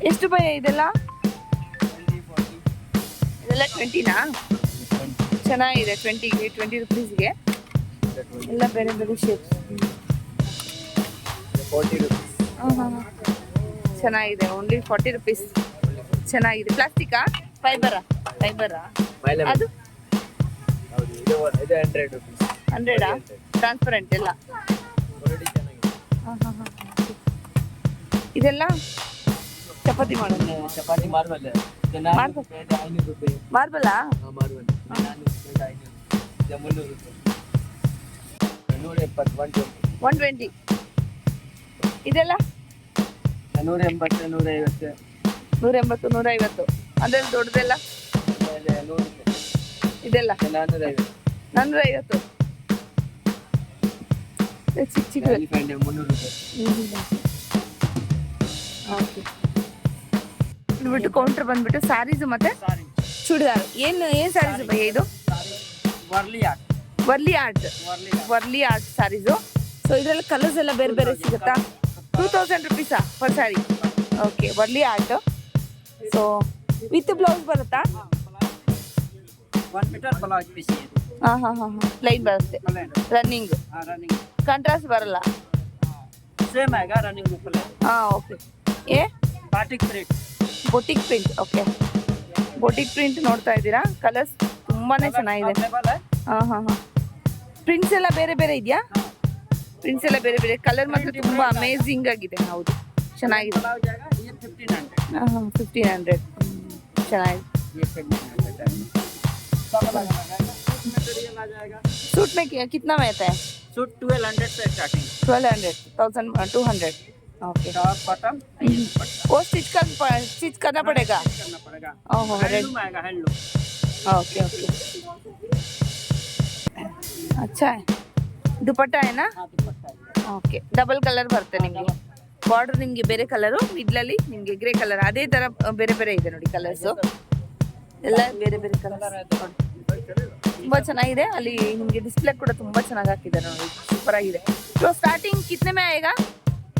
ಎಷ್ಟು ಭಯ ಇದೆಲ್ಲ? ಇದೆಲ್ಲ 20ನಾ? ಚೆನ್ನಾಗಿದೆ. 20 ರುಪೀಸ್ಗೆ ಎಲ್ಲ ಬೇರೆ ಬೇರೆ ಶೇಪ್ಸ್. 40 rupees. ಚೆನ್ನಾಗಿದೆ. Only 40 rupees. ಚೆನ್ನಾಗಿದೆ. ಪ್ಲಾಸ್ಟಿಕಾ ಫೈಬರಾ? ಅದು ಹೌದು, ಇದು 100 rupees. 100ಆ? ಟ್ರಾನ್ಸ್ಪರೆಂಟ್ ಎಲ್ಲ. ಇದೆಲ್ಲ ಚಪಾತಿ ಮಾಡೋದು. ಚಪಾತಿ ಮಾರ್ಬಲ್. ಮಾರ್ಬಲ್. 500 ರೂಪಾಯಿ. ಮಾರ್ಬಲ್ಲಾ? ಮಾರ್ಬಲ್ 300 ರೂಪಾಯಿ. 170, 120. ಇದೆಲ್ಲ 180, 150. 180, 150. ಅದ್ರಲ್ಲಿ ದೊಡ್ಡದೆಲ್ಲ 100 ರೂಪಾಯಿ. ಇದೆಲ್ಲ 450. 450. ಚಿಕ್ಕ 300 ರೂಪಾಯಿ. ಓಕೆ. ಬಿಟ್ಟು ಕೌಂಟರ್ ಬಂದ್ಬಿಟ್ಟು ಸ್ಯಾರೀಸ್ ಮತ್ತೆ ಚೂಡಿದಾರ್. ಏನು ಸ್ಯಾರೀಸ್ ಭಯ ಇದು? Warli art saris. ಸೊ ಇದರಲ್ಲಿ ಕಲರ್ಸ್ ಎಲ್ಲ ಬೇರೆ ಬೇರೆ ಸಿಗುತ್ತಾ? 2000 ರುಪೀಸಾ per sari? Okay. Warli art. So with blouse ಬರುತ್ತಾ? 1 ಮೀಟರ್ ಬ್ಲೌಸ್ ಪೀಸ್. ಹಾಂ ಪ್ಲೈನ್ ಬರುತ್ತೆ. ರನ್ನಿಂಗ್ ಕಾಂಟ್ರಾಸ್ಟ್ ಬರಲ್ಲ? ಸೇಮ್ ಆಗ ರನ್ನಿಂಗ್ ಮುಕ್ಕಲೆ. Okay. A batik print. Batik print. Okay. Batik print ನೋಡ್ತಾ ಇದ್ದೀರಾ? ಕಲರ್ಸ್ ತುಂಬಾನೇ ಚೆನ್ನಾಗಿದೆ. ಪ್ರಿಂಟ್ಸ್ ಎಲ್ಲ ಬೇರೆ ಬೇರೆ ಇದೆಯಾ? ಪ್ರಿಂಟ್ಸ್ ಎಲ್ಲ ಬೇರೆ ಬೇರೆ. ಕಲರ್ ಮಾತ್ರ ತುಂಬಾ ಅಮೇಝಿಂಗ್ ಆಗಿದೆ. ಹೌದು, ಚೆನ್ನಾಗಿದೆ. 1500. ಚೆನ್ನಾಗಿದೆ. सूट में कितना में आता है? सूट 1200 से स्टार्टिंग. 1200 ओके. टॉप बॉटम वो स्टिच करना पड़ेगा? ओहो, हैंडलूम आएगा, हैंडलूम. ओके. अच्छा है. दुपट्टा है ना? ಓಕೆ. ಡಬಲ್ ಕಲರ್ ಬರುತ್ತೆ ನಿಮಗೆ. ಬಾರ್ಡರ್ ನಿಮಗೆ ಬೇರೆ ಕಲರು, ಮಿಡ್ಲಲ್ಲಿ ನಿಮಗೆ ಗ್ರೇ ಕಲರ್. ಅದೇ ಥರ ಬೇರೆ ಬೇರೆ ಇದೆ ನೋಡಿ ಕಲರ್ಸು ಎಲ್ಲ ಬೇರೆ ಬೇರೆ ಕಲರ್. ತುಂಬ ಚೆನ್ನಾಗಿದೆ. ಅಲ್ಲಿ ನಿಮಗೆ ಡಿಸ್ಪ್ಲೇ ಕೂಡ ತುಂಬ ಚೆನ್ನಾಗಿ ಹಾಕಿದ್ದಾರೆ ನೋಡಿ. ಸೂಪರ್ ಆಗಿದೆ. ಸೊ ಸ್ಟಾರ್ಟಿಂಗ್ ಕಿತ್ನೆ ಮೇ ಆएगा?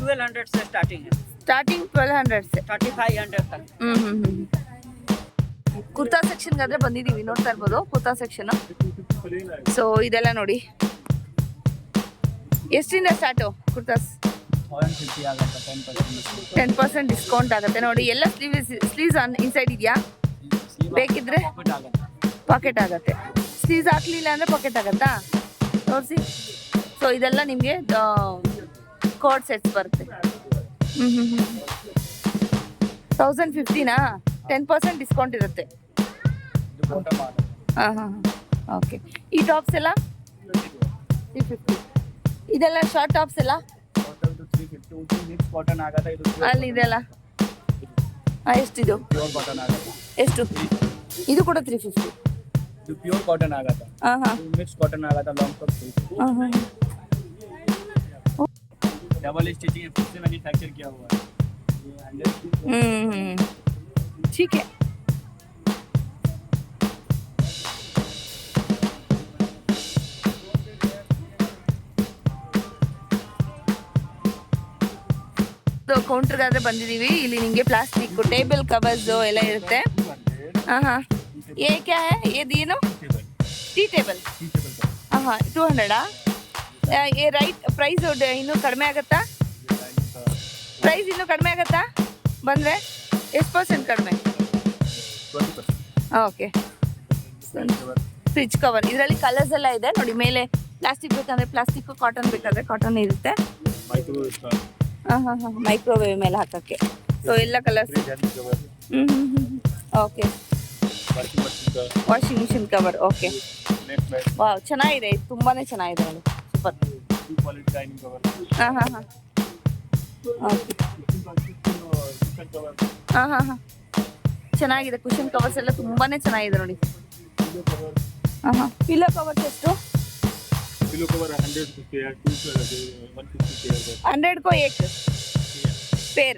1200 से स्टार्टिंग है. ಸ್ಟಾರ್ಟಿಂಗ್ 1200 से 3500 तक. ಕುರ್ತಾ ಸೆಕ್ಷನ್ಗಾದ್ರೆ ಬಂದಿದ್ದೀವಿ. ನೋಡ್ತಾ ಇರ್ಬೋದು ಕುರ್ತಾ ಸೆಕ್ಷನ್. ಸೊ ಇದೆಲ್ಲ ನೋಡಿ. ಎಷ್ಟಿಂದ ಸ್ಟಾರ್ಟು ಕುರ್ತಾಸ್? 150 ಆಗುತ್ತೆ. 10% ಡಿಸ್ಕೌಂಟ್ ಆಗುತ್ತೆ ನೋಡಿ. ಎಲ್ಲ ಸ್ಲೀವ್ಸ್ ಇನ್ಸೈಡ್ ಇದೆಯಾ? ಬೇಕಿದ್ರೆ ಪಾಕೆಟ್ ಆಗುತ್ತೆ. ಸ್ಲೀವ್ಸ್ ಹಾಕ್ಲಿಲ್ಲ ಅಂದರೆ ಪಾಕೆಟ್ ಆಗುತ್ತಾ? ತೋರಿಸಿ. ಸೊ ಇದೆಲ್ಲ ನಿಮಗೆ ಕೋಡ್ ಸೆಟ್ಸ್ ಬರುತ್ತೆ. 1050ನಾ? 10% ಡಿಸ್ಕೌಂಟ್ ಇರುತ್ತೆ. ಓಕೆ. ಈ ಟಾಪ್ಸ್ ಎಲ್ಲ 350. ಇದೆಲ್ಲ ಶಾರ್ಟ್ ಟಾಪ್ಸ್ ಎಲ್ಲ ಕಾಟನ್ ಆಗುತ್ತೆ. ಇದು ಅಲ್ಲಿ ಇದೆಲ್ಲ ಎಷ್ಟಿದು? ಪ್ಯೂರ್ ಕಾಟನ್ ಆಗುತ್ತೆ. ಎಷ್ಟು? ಇದು ಕೂಡ 350. ಇದು ಪ್ಯೂರ್ ಕಾಟನ್ ಆಗುತ್ತೆ. ಮಿಕ್ಸ್ ಕಾಟನ್ ಆಗುತ್ತೆ. Long top. डबल स्टिचिंग है, खुद से मैन्युफैक्चर किया हुआ है. ठीक है. ಕೌಂಟರ್ಗಾದ್ರೆ ಬಂದಿದ್ದೀವಿ. ಇಲ್ಲಿ ನಿಮಗೆ ಪ್ಲಾಸ್ಟಿಕ್ ಟೇಬಲ್ ಕವರ್ಸ್ ಎಲ್ಲ ಇರುತ್ತೆ. ये क्या है? ये ಏನು? Tea table. 200ಆ? ಏ ರೈಟ್. ಪ್ರೈಸ್ ಇನ್ನೂ ಕಡಿಮೆ ಆಗುತ್ತಾ? ಪ್ರೈಸ್ ಇನ್ನೂ ಕಡಿಮೆ ಆಗುತ್ತಾ ಬಂದರೆ? ಎಷ್ಟು % ಕಡಿಮೆ? 20%. ಓಕೆ. Fridge cover. ಇದರಲ್ಲಿ ಕಲರ್ಸ್ ಎಲ್ಲ ಇದೆ ನೋಡಿ. ಮೇಲೆ ಪ್ಲಾಸ್ಟಿಕ್ ಬೇಕಂದರೆ ಪ್ಲಾಸ್ಟಿಕ್ಕು, ಕಾಟನ್ ಬೇಕಾದರೆ ಕಾಟನ್ ಇರುತ್ತೆ. ಮೈಕ್ರೋವೇವ್ ಮೇಲೆ ಹಾಕೋಕ್ಕೆ. ಸೊ ಎಲ್ಲ colours. Okay. Washing machine cover. Okay. Wow, ಚೆನ್ನಾಗಿದೆ. ಇದು ತುಂಬಾ ಚೆನ್ನಾಗಿದೆ ನೋಡಿ. ಸೂಪರ್. ಚೆನ್ನಾಗಿದೆ. ಕುಷನ್ ಕವರ್ಸ್ ಎಲ್ಲ ತುಂಬಾ ಚೆನ್ನಾಗಿದೆ ನೋಡಿ. ಪಿಲ್ಲೋ ಕವರ್ಸ್ ಎಷ್ಟು? पिलो कवर 150 है, 100 को एक पेर.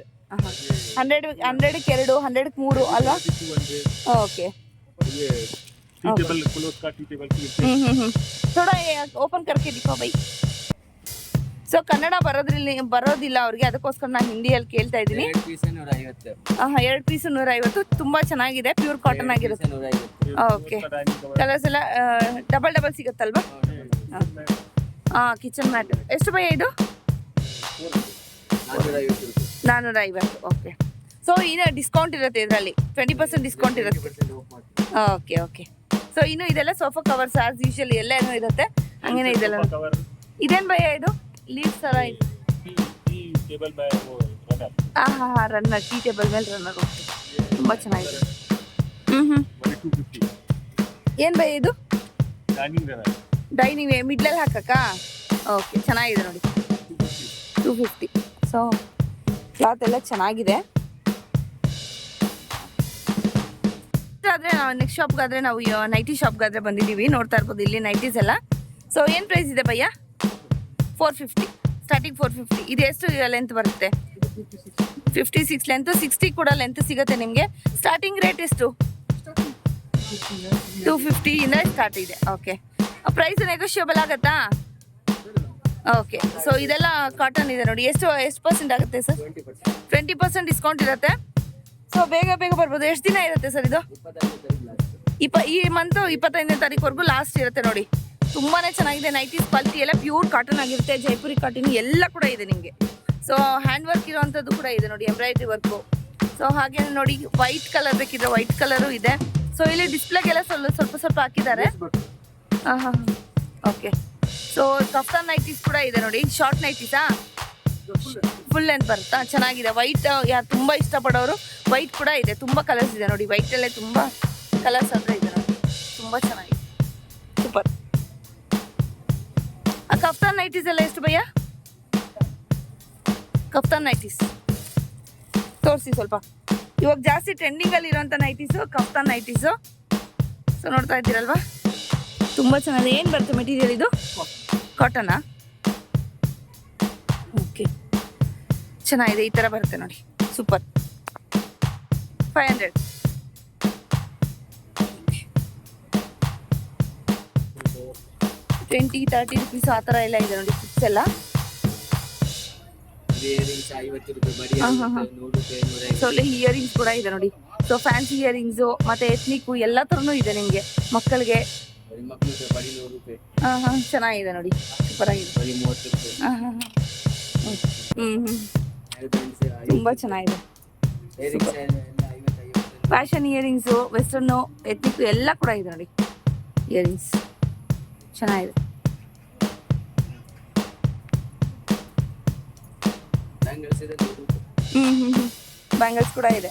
100 ಕ್ಕೆ 2, 100 ಕ್ಕೆ 3 ಅಲ್ವಾ? ಓಕೆ. ये टी टेबल क्लोज का टी टेबल की. थोड़ा ये ओपन करके दिखाओ भाई. ಸೊ ಕನ್ನಡ ಬರೋದಿಲ್ಲ ಅವ್ರಿಗೆ, ಅದಕ್ಕೋಸ್ಕರ ನಾನು ಹಿಂದಿಯಲ್ಲಿ ಕೇಳ್ತಾ ಇದ್ದೀನಿ. 2 ಪೀಸ್ 150. 2 ಪೀಸ್ 150. ತುಂಬಾ ಚೆನ್ನಾಗಿದೆ, ಪ್ಯೂರ್ ಕಾಟನ್ ಆಗಿರುತ್ತೆ. 150. ಓಕೆ, ಕಲರ್ಸ್ ಎಲ್ಲ ಡಬಲ್ ಸಿಗುತ್ತಲ್ವಾ? ಕಿಚನ್ ಮ್ಯಾಟ್ ಎಷ್ಟು ಭಯ ಇದು? 450 ರೂಪಾಯಿ. 450. ಓಕೆ, ಸೊ ಇನ್ನು ಡಿಸ್ಕೌಂಟ್ ಇರುತ್ತೆ ಇದರಲ್ಲಿ, 20% ಡಿಸ್ಕೌಂಟ್ ಇರುತ್ತೆ. 20% off ಮಾಡ್ತೀವಿ. ಓಕೆ. ಸೊ ಇನ್ನು ಇದೆಲ್ಲ ಸೋಫಾ ಕವರ್ಸ್ ಆಸ್ ಯೂಶುವಲಿ ಎಲ್ಲ ಏನೋ ಇರುತ್ತೆ, ಹಂಗೇನೆ ಇದೆಲ್ಲ. ಇದೇನು ಭಯ ಇದು? ಲೀವ್ಸ್ ಥರ ಇದೆ. ರನ್ನರ್, ಟೀ ಟೇಬಲ್ ಮೇಲೆ ರನ್ನರ್. ಓಕೆ, ತುಂಬ ಚೆನ್ನಾಗಿದೆ. ಏನು ಭಯ ಇದು? ಡೈನಿಂಗ್ ಮಿಡ್ಲಲ್ಲಿ ಹಾಕಕ್ಕ? ಓಕೆ, ಚೆನ್ನಾಗಿದೆ ನೋಡಿ. 250. ಸೊ ಕ್ಲಾತ್ ಎಲ್ಲ ಚೆನ್ನಾಗಿದೆ. ಆದರೆ ನಾವು ನೆಕ್ಸ್ಟ್ ಶಾಪ್ಗಾದ್ರೆ ನಾವು ನೈಟಿ ಶಾಪ್ಗಾದ್ರೆ ಬಂದಿದ್ದೀವಿ. ನೋಡ್ತಾ ಇರ್ಬೋದು ಇಲ್ಲಿ ನೈಟೀಸ್ ಎಲ್ಲ. ಸೊ ಏನು ಪ್ರೈಸ್ ಇದೆ ಭಯ್ಯ? 450 ಸ್ಟಾರ್ಟಿಂಗ್. 450. ಇದು ಎಷ್ಟು ಲೆಂತ್ ಬರುತ್ತೆ? 56 ಲೆಂತ್. 60 ಕೂಡ ಲೆಂತ್ ಸಿಗುತ್ತೆ ನಿಮಗೆ. ಸ್ಟಾರ್ಟಿಂಗ್ ರೇಟ್ ಎಷ್ಟು? 250 ಇಂದ ಸ್ಟಾರ್ಟ್ ಇದೆ. ಓಕೆ, ಪ್ರೈಸ್ ನೆಗೋಷಿಯಬಲ್ ಆಗುತ್ತಾ? ಓಕೆ, ಸೊ ಇದೆಲ್ಲ ಕಾಟನ್ ಇದೆ ನೋಡಿ. ಎಷ್ಟು ಪರ್ಸೆಂಟ್ ಆಗುತ್ತೆ ಸರ್? 20% ಡಿಸ್ಕೌಂಟ್ ಇರುತ್ತೆ. ಸೊ ಬೇಗ ಬರ್ಬೋದು. ಎಷ್ಟು ದಿನ ಇರುತ್ತೆ ಸರ್ ಇದು? ಈ ಮಂತ್ 25ನೇ ತಾರೀಕುವರೆಗೂ ಲಾಸ್ಟ್ ಇರುತ್ತೆ ನೋಡಿ. ತುಂಬಾನೇ ಚೆನ್ನಾಗಿದೆ. ನೈಟೀಸ್ ಕ್ವಾಲಿಟಿ ಎಲ್ಲ ಪ್ಯೂರ್ ಕಾಟನ್ ಆಗಿರುತ್ತೆ. ಜೈಪುರಿ ಕಾಟನ್ ಎಲ್ಲ ಕೂಡ ಇದೆ ನಿಮಗೆ. ಸೊ ಹ್ಯಾಂಡ್ ವರ್ಕ್ ಇರೋವಂಥದ್ದು ಕೂಡ ಇದೆ ನೋಡಿ, ಎಂಬ್ರಾಯ್ಡ್ರಿ ವರ್ಕು. ಸೊ ಹಾಗೆ ನೋಡಿ, ವೈಟ್ ಕಲರ್ ಬೇಕಿದ್ರೆ ವೈಟ್ ಕಲರು ಇದೆ. ಸೊ ಇಲ್ಲಿ ಡಿಸ್ಪ್ಲೇಗೆಲ್ಲ ಸ್ವಲ್ಪ ಹಾಕಿದ್ದಾರೆ. ಹಾಂ. ಓಕೆ, ಸೊ ಕಫ್ತಾನ್ ನೈಟೀಸ್ ಕೂಡ ಇದೆ ನೋಡಿ. ಶಾರ್ಟ್ ನೈಟೀಸಾ? ಫುಲ್ ಲೆಂತ್ ಬರುತ್ತಾ? ಚೆನ್ನಾಗಿದೆ. ವೈಟ್ ಯಾರು ತುಂಬ ಇಷ್ಟಪಡೋರು ವೈಟ್ ಕೂಡ ಇದೆ. ತುಂಬ ಕಲರ್ಸ್ ಇದೆ ನೋಡಿ. ವೈಟಲ್ಲೇ ತುಂಬ ಕಲರ್ಸ್ ಅಂದರೆ ಇದೆ ನೋಡಿ. ತುಂಬ ಚೆನ್ನಾಗಿದೆ, ಸೂಪರ್. ಆ ಕಫ್ತಾನ್ ನೈಟೀಸ್ ಎಲ್ಲ ಎಷ್ಟು ಭಯ್ಯ? ಕಫ್ತಾನ್ ನೈಟೀಸ್ ತೋರಿಸಿ ಸ್ವಲ್ಪ. ಇವಾಗ ಜಾಸ್ತಿ ಟ್ರೆಂಡಿಂಗಲ್ಲಿ ಇರೋಂಥ ನೈಟೀಸು ಕಫ್ತಾನ್ ನೈಟೀಸು. ಸೊ ನೋಡ್ತಾ ಇದ್ದೀರಲ್ವಾ, ತುಂಬ ಚೆನ್ನಾಗಿದೆ. ಏನು ಬರುತ್ತೆ ಮೆಟೀರಿಯಲ್ ಇದು? ಕಾಟನಾ? ಓಕೆ, ಚೆನ್ನಾಗಿದೆ. ಈ ಥರ ಬರುತ್ತೆ ನೋಡಿ, ಸೂಪರ್. 500. 20-30 ರುಪೀಸ್ ಆ ಥರ ಎಲ್ಲ ಇದೆ ನೋಡಿ. ಫಿಕ್ಸ್ ಎಲ್ಲ. ಸೊ ಅಲ್ಲಿ ಇಯರಿಂಗ್ಸ್ ಕೂಡ ಇದೆ ನೋಡಿ. ಸೊ ಫ್ಯಾನ್ಸಿ ಇಯರಿಂಗ್ಸು ಮತ್ತೆ ಎತ್ನಿಕ್ಕು ಎಲ್ಲ ಥರನೂ ಇದೆ ನಿಮಗೆ. ಮಕ್ಕಳಿಗೆ ಚೆನ್ನಾಗಿದೆ ನೋಡಿ, ಸೂಪರ್ ಆಗಿದೆ. ತುಂಬ ಚೆನ್ನಾಗಿದೆ. ಫ್ಯಾಷನ್ ಇಯರಿಂಗ್ಸು, ವೆಸ್ಟರ್ನು, ಎತ್ನಿಕ್ಕು ಎಲ್ಲ ಕೂಡ ಇದೆ ನೋಡಿ. ಇಯರಿಂಗ್ಸ್ ಚೆನ್ನಾಗಿದೆ. ಬ್ಯಾಂಗಲ್ಸ್ ಕೂಡ ಇದೆ.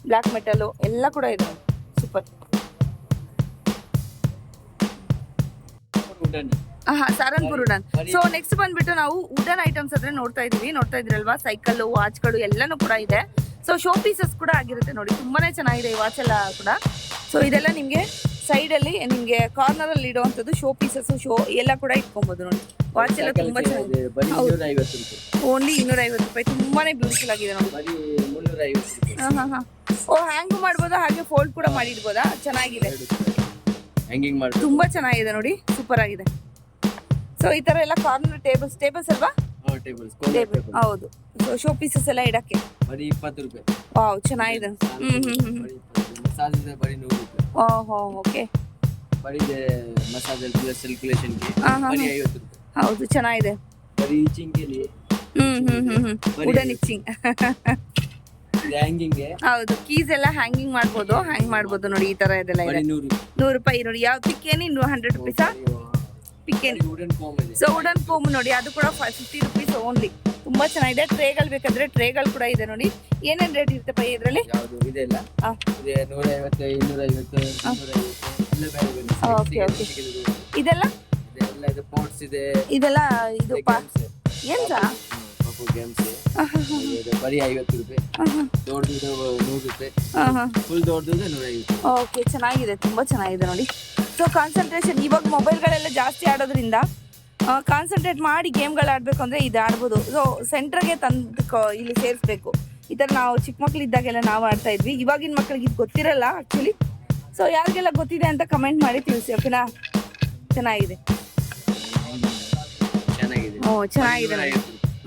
ಬ್ಲ್ಯಾಕ್ ಮೆಟಲು ಎಲ್ಲ ಕೂಡ ಇದೆ. Super. Sarangpur wooden. So next ಬಂದ್ಬಿಟ್ಟು ನಾವು ವುಡನ್ ಐಟಮ್ಸ್ ಅಂದ್ರೆ ನೋಡ್ತಾ ಇದ್ರಲ್ವಾ, ಸೈಕಲ್, ವಾಚ್ಗಳು ಎಲ್ಲನೂ ಕೂಡ ಇದೆ. ಸೊ ಶೋ ಪೀಸಸ್ ಕೂಡ ಆಗಿರುತ್ತೆ ನೋಡಿ. ತುಂಬಾನೇ ಚೆನ್ನಾಗಿದೆ ಈ ವಾಚ್ ಎಲ್ಲ ಕೂಡ. ಸೊ ಇದೆಲ್ಲ ನಿಮಗೆ ಸೈಡಲ್ಲಿ ನಿಮಗೆ ಕಾರ್ನರಲ್ಲಿ ಇಡುವಂಥದ್ದು ಶೋ ಪೀಸಸ್, ಶೋ ಎಲ್ಲ ಕೂಡ ಇಟ್ಕೊಬೋದು ನೋಡಿ. ವಾಚ್ ಎಲ್ಲ ತುಂಬಾ ಚೆನ್ನಾಗಿದೆ. ಓನ್ಲಿ 250 ರೂಪಾಯಿ. ತುಂಬಾನೇ ಬ್ಯೂಟಿಫುಲ್ ಆಗಿದೆ ನೋಡಿ. ಓ, ಹ್ಯಾಂಗ್ ಮಾಡ್ಬೋದಾ? ಹಾಗೆ ಫೋಲ್ಡ್ ಕೂಡ ಮಾಡಿ ಇಡ್ಬೋದಾ? ಚೆನ್ನಾಗಿದೆ, ತುಂಬಾ ಚೆನ್ನಾಗಿದೆ ನೋಡಿ, ಸೂಪರ್ ಆಗಿದೆ. ಸೊ ಈ ತರ ಎಲ್ಲ ಕಾರ್ನರ್ ಟೇಬಲ್ಸ್ ಅಲ್ವಾ? ಹೌದು. ಸೊ ಶೋ ಪೀಸಸ್ ಎಲ್ಲ ಇಡಕ್ಕೆ 20 ರೂಪಾಯಿ. ವಾವ್, ಚೆನ್ನಾಗಿದೆ. ಓಹೋ, ಓಕೆ. ಹೌದು, ಚೆನ್ನಾಗಿದೆ. Wooden itching. ಹೌದು, ಕೀಸ್ ಎಲ್ಲ ಹ್ಯಾಂಗಿಂಗ್ ಮಾಡ್ಬೋದು ನೋಡಿ. ಈ ತರ ಇದೆಲ್ಲ ಇದೆ. 100 ರೂಪಾಯಿ ನೋಡಿ. ಯಾವ ಪಿಕ್ಕೇನಿ 100 ರುಪೀಸಾ? ಪಿಕ್ಕೇನಿ. ಸೊ ವುಡನ್ ಕೋಮ್ ನೋಡಿ, ಅದು ಕೂಡ 50 ರುಪೀಸ್ ಓನ್ಲಿ. ತುಂಬಾ ಚೆನ್ನಾಗಿದೆ. ಟ್ರೇಗಳು ಬೇಕಾದ್ರೆ ಟ್ರೇಗಳು ಕೂಡ ಇದೆ ನೋಡಿ. ಏನೇನ್ ರೇಟ್ ಇರುತ್ತೆ ಪೈ ಇದರಲ್ಲಿ? ಇದೆಲ್ಲ ಇದೆಲ್ಲ ಇದು ಏನ್ ಬರೀ 50 ರೂಪಾಯಿ. ದೊಡ್ಡದು 100 ರೂಪಾಯಿ. ಫುಲ್ ದೊಡ್ಡದು 150. ಓಕೆ, ಚೆನ್ನಾಗಿದೆ, ತುಂಬಾ ಚೆನ್ನಾಗಿದೆ ನೋಡಿ. ಸೊ ಕಾನ್ಸಂಟ್ರೇಷನ್, ಇವಾಗ ಮೊಬೈಲ್ಗಳೆಲ್ಲ ಜಾಸ್ತಿ ಆಡೋದ್ರಿಂದ ಕಾನ್ಸಂಟ್ರೇಟ್ ಮಾಡಿ ಗೇಮ್ಗಳು ಆಡಬೇಕು ಅಂದರೆ ಇದು ಆಡ್ಬೋದು. ಸೊ ಸೆಂಟ್ರಿಗೆ ತಂದು ಇಲ್ಲಿ ಸೇರಿಸ್ಬೇಕು. ಈ ಥರ ನಾವು ಚಿಕ್ಕ ಮಕ್ಕಳಿದ್ದಾಗೆಲ್ಲ ನಾವು ಆಡ್ತಾ ಇದ್ವಿ. ಇವಾಗಿನ ಮಕ್ಕಳಿಗೆ ಇದು ಗೊತ್ತಿರಲ್ಲ ಆ್ಯಕ್ಚುಲಿ. ಸೊ ಯಾರಿಗೆಲ್ಲ ಗೊತ್ತಿದೆ ಅಂತ ಕಮೆಂಟ್ ಮಾಡಿ ತಿಳಿಸಿ, ಓಕೆನಾ? ಚೆನ್ನಾಗಿದೆ. ಓ ಚೆನ್ನಾಗಿದೆ ನೋಡಿ.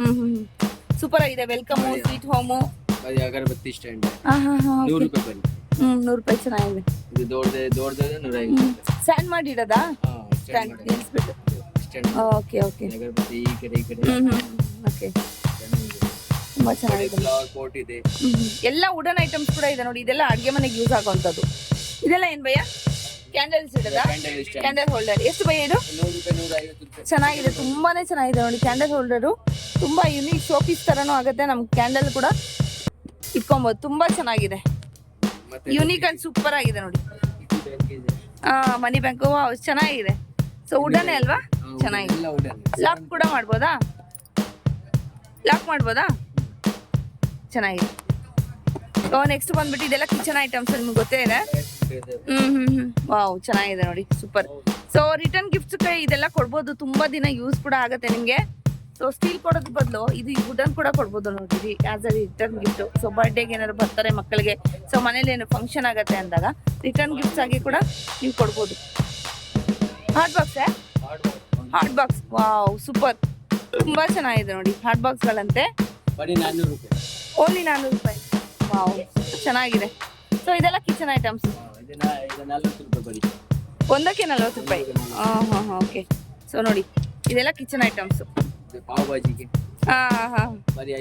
150 ಸೂಪರ್ ಆಗಿದೆ. ವೆಲ್ಕಮು, ಸ್ವೀಟ್ ಹೋಮು. ಬರೀ ಅಗರಬತ್ತಿ ಸ್ಟ್ಯಾಂಡ್ ಹಾ ಹಾ ಹಾ 100 ರೂಪಾಯಿ ಬರೀ. 100 ರೂಪಾಯಿ ಚೆನ್ನಾಗಿದೆ. ಇದು ದೊಡ್ಡದೇ 150. ಸ್ಟ್ಯಾಂಡ್ ಮಾಡಿ ಇಡೋದಾ? ಹಾ ಸ್ಟ್ಯಾಂಡ್ ಸ್ಟ್ಯಾಂಡ್ ನಿಲ್ಸ್ಬಿಟ್ಟು. ಸ್ಟ್ಯಾಂಡ್ ಓಕೆ ಓಕೆ ಅಗರಬತ್ತಿ ಈ ಕಡೆ ಓಕೆ. ತುಂಬಾ ಚೆನ್ನಾಗಿದೆ. ಫ್ಲವರ್ ಪೋಟ್ ಇದೆ. ಎಲ್ಲ ವುಡನ್ ಐಟಮ್ಸ್ ಕೂಡ ಇದೆ ನೋಡಿ. ಇದೆಲ್ಲ ಅಡ್ಗೆ ಮನೆಗೆ ಯೂಸ್ ಆಗುವಂಥದ್ದು. ಇದೆಲ್ಲ ಏನ್ ಭಯ್ಯ? ಕ್ಯಾಂಡಲ್ಸ್ ಇಡೋದಾ? ಕ್ಯಾಂಡಲ್ ಸ್ಟ್ಯಾಂಡ್ ಕ್ಯಾಂಡಲ್ ಹೋಲ್ಡರ್ ಎಷ್ಟು ಭಯ್ಯ ಇದು? 100 ರೂಪಾಯಿ 150 ರೂಪಾಯಿ. ಚೆನ್ನಾಗಿದೆ, ತುಂಬಾನೇ ಚೆನ್ನಾಗಿದೆ ನೋಡಿ. ಕ್ಯಾಂಡಲ್ ಹೋಲ್ಡರು ತುಂಬಾ ಯುನೀಕ್ ಶೋಪೀಸ್ ತರನೂ ಆಗುತ್ತೆ. ನಮ್ಗೆ ಕ್ಯಾಂಡಲ್ ಕೂಡ ಇಟ್ಕೊಬೋದು. ತುಂಬಾ ಚೆನ್ನಾಗಿದೆ, ಮತ್ತೆ ಯುನೀಕ್ ಅಂಡ್ ಸೂಪರ್ ಆಗಿದೆ ನೋಡಿ. ಬ್ಯಾಂಕ್ ಇದೆ. ಮನಿ ಬ್ಯಾಂಕ್ ಚೆನ್ನಾಗಿದೆ. ಸೊ ವುಡನ್ ಅಲ್ವಾ? ಚೆನ್ನಾಗಿದೆ. ಎಲ್ಲ ವುಡನ್. ಲಾಕ್ ಕೂಡ ಮಾಡ್ಬೋದಾ? ಲಾಕ್ ಮಾಡ್ಬೋದಾ? ಚೆನ್ನಾಗಿದೆ. ನೆಕ್ಸ್ಟ್ ಬಂದ್ಬಿಟ್ಟು ಇದೆಲ್ಲ ಕಿಚನ್ ಐಟಮ್ಸ್ ನಿಮ್ಗೆ ಗೊತ್ತೇ ಇದೆ. ವಾವ್ ಚೆನ್ನಾಗಿದೆ ನೋಡಿ, ಸೂಪರ್. ಸೊ ರಿಟರ್ನ್ ಗಿಫ್ಟ್ಸ್ ಇದೆಲ್ಲ ಕೊಡ್ಬೋದು, ತುಂಬಾ ದಿನ ಯೂಸ್ ಕೂಡ ಆಗುತ್ತೆ ನಿಮ್ಗೆ. ಸೊ ಸ್ಟೀಲ್ ಕೊಡೋದ್ ಬದಲು ಇದು ವುಡನ್ ಕೂಡ ಕೊಡ್ಬೋದು ನೋಡಿ as a return gift. So ಬರ್ಡೇಗೆ ಏನಾದ್ರು ಬರ್ತಾರೆ ಮಕ್ಕಳಿಗೆ, ಸೊ ಮನೇಲಿ ಏನು ಫಂಕ್ಷನ್ ಆಗತ್ತೆ ಅಂದಾಗ ರಿಟರ್ನ್ ಗಿಫ್ಟ್ಸ್ ಆಗಿ ಕೂಡ ನೀವು ಕೊಡ್ಬೋದು. Hot box, hot box, wow super, ತುಂಬಾ ಚೆನ್ನಾಗಿದೆ ನೋಡಿ. ಹಾಟ್ ಬಾಕ್ಸ್ಗಳಂತೆ ಬರೀ 400 ರೂಪಾಯಿ. ಓನ್ಲಿ 400 ರೂಪಾಯಿ. ವಾವ್ ಚೆನ್ನಾಗಿದೆ. ಸೊ ಇದೆಲ್ಲ ಕಿಚನ್ ಐಟಮ್ಸ್. ಇದು 40 ರೂಪಾಯಿ ಬರೀ. ಒಂದಕ್ಕೆ 40 ರೂಪಾಯಿ. ಹಾಂ ಓಕೆ. ಸೊ ನೋಡಿ ಇದೆಲ್ಲ ಕಿಚನ್ ಐಟಮ್ಸ್. ಇದು ಪಾವ್ ಭಾಜಿಗೆ ಹಾಂ ಬರೀ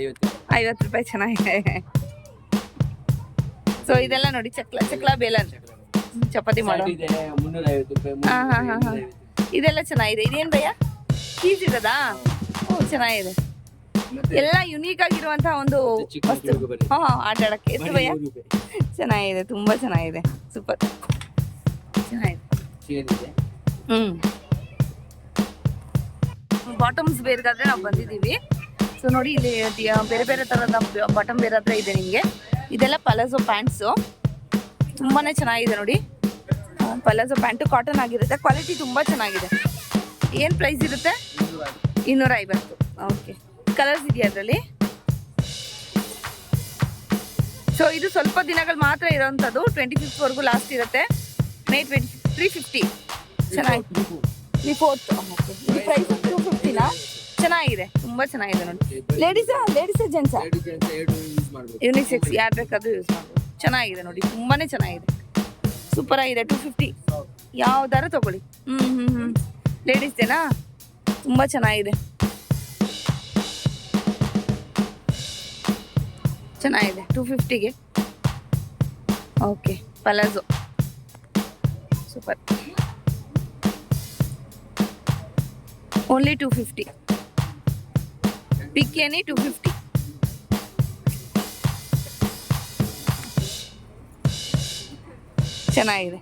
50 ರೂಪಾಯಿ. ಚೆನ್ನಾಗಿದೆ. ಸೊ ಇದೆಲ್ಲ ನೋಡಿ ಚಕ್ಲ ಬೇಲನ್ ಚಪಾತಿ ಮಾಡೋ. ಇದೆ 350 ರೂಪಾಯಿ. ಹಾ. ಇದೆಲ್ಲ ಚೆನ್ನಾಗಿದೆ. ಇದೇನ್ ಭಯ್ಯ? ಚೀಸ್ ಇರೋದಾ? ಓ ಚೆನ್ನಾಗಿದೆ. ಮತ್ತೆ ಎಲ್ಲ ಯುನೀಕ್ ಆಗಿರುವಂತಹ ಒಂದು ಚಿಕ್ಕ ವಸ್ತು. ಮಕ್ಕಳಿಗೆ ಬರೀ. ಆಟ ಆಡಕ್ಕೆ ಎಷ್ಟು ಭಯ್ಯ? 100 ರೂಪಾಯಿ. ಚೆನ್ನಾಗಿದೆ, ತುಂಬಾ ಚೆನ್ನಾಗಿದೆ, ಸೂಪರ್ ಚೆನ್ನಾಗಿದೆ. ಚೇರ್ ಇದೆ. ಬಾಟಮ್ಸ್ ಬೇರ್ಗಾದ್ರೆ ನಾವು ಬಂದಿದ್ದೀವಿ. ಸೊ ನೋಡಿ ಇಲ್ಲಿ ಬೇರೆ ಬೇರೆ ತರದ ಬಾಟಮ್ ಬೇರೆ ಹತ್ರ ಇದೆ ನಿಮಗೆ. ಇದೆಲ್ಲ ಪಲಾಜೋ ಪ್ಯಾಂಟ್ಸು, ತುಂಬಾನೇ ಚೆನ್ನಾಗಿದೆ ನೋಡಿ. ಪಲಾಜೋ ಪ್ಯಾಂಟು ಕಾಟನ್ ಆಗಿರುತ್ತೆ, ಕ್ವಾಲಿಟಿ ತುಂಬಾ ಚೆನ್ನಾಗಿದೆ. ಏನು ಪ್ರೈಸ್ ಇರುತ್ತೆ? 250. ಓಕೆ. ಕಲರ್ಸ್ ಇದೆಯಾ ಅದರಲ್ಲಿ? ಸೊ ಇದು ಸ್ವಲ್ಪ ದಿನಗಳು ಮಾತ್ರ ಇರೋವಂಥದ್ದು. 25th ವರೆಗೂ ಲಾಸ್ಟ್ ಇರುತ್ತೆ. ಮೇ 350. ಚೆನ್ನಾಗಿದೆ. 3/4. ಓಕೆ. ಇದು ಪ್ರೈಸ್ 250ನಾ? ಚೆನ್ನಾಗಿದೆ, ತುಂಬಾ ಚೆನ್ನಾಗಿದೆ ನೋಡಿ. ಲೇಡೀಸಾ ಜೆಂಟ್ಸಾ? ಎರಡು ಯೂಸ್ ಮಾಡ್ಬೋದು. ಯುನಿಸೆಕ್ಸ್ ಯಾರು ಬೇಕಾದ್ರೂ ಯೂಸ್ ಮಾಡ್ಬೋದು. ಚೆನ್ನಾಗಿದೆ ನೋಡಿ, ತುಂಬಾನೇ ಚೆನ್ನಾಗಿದೆ, ಸೂಪರ್ ಆಗಿದೆ. 250 ಯಾವ್ದಾರು ತಗೊಳ್ಳಿ. ಲೇಡೀಸ್ದೇನಾ? ತುಂಬಾ ಚೆನ್ನಾಗಿದೆ, ಚೆನ್ನಾಗಿದೆ. 250ಗೆ. ಓಕೆ. Palazzo super. ಓನ್ಲಿ 250. ಬಿಕಿನಿ 250. ಚೆನ್ನಾಗಿದೆ.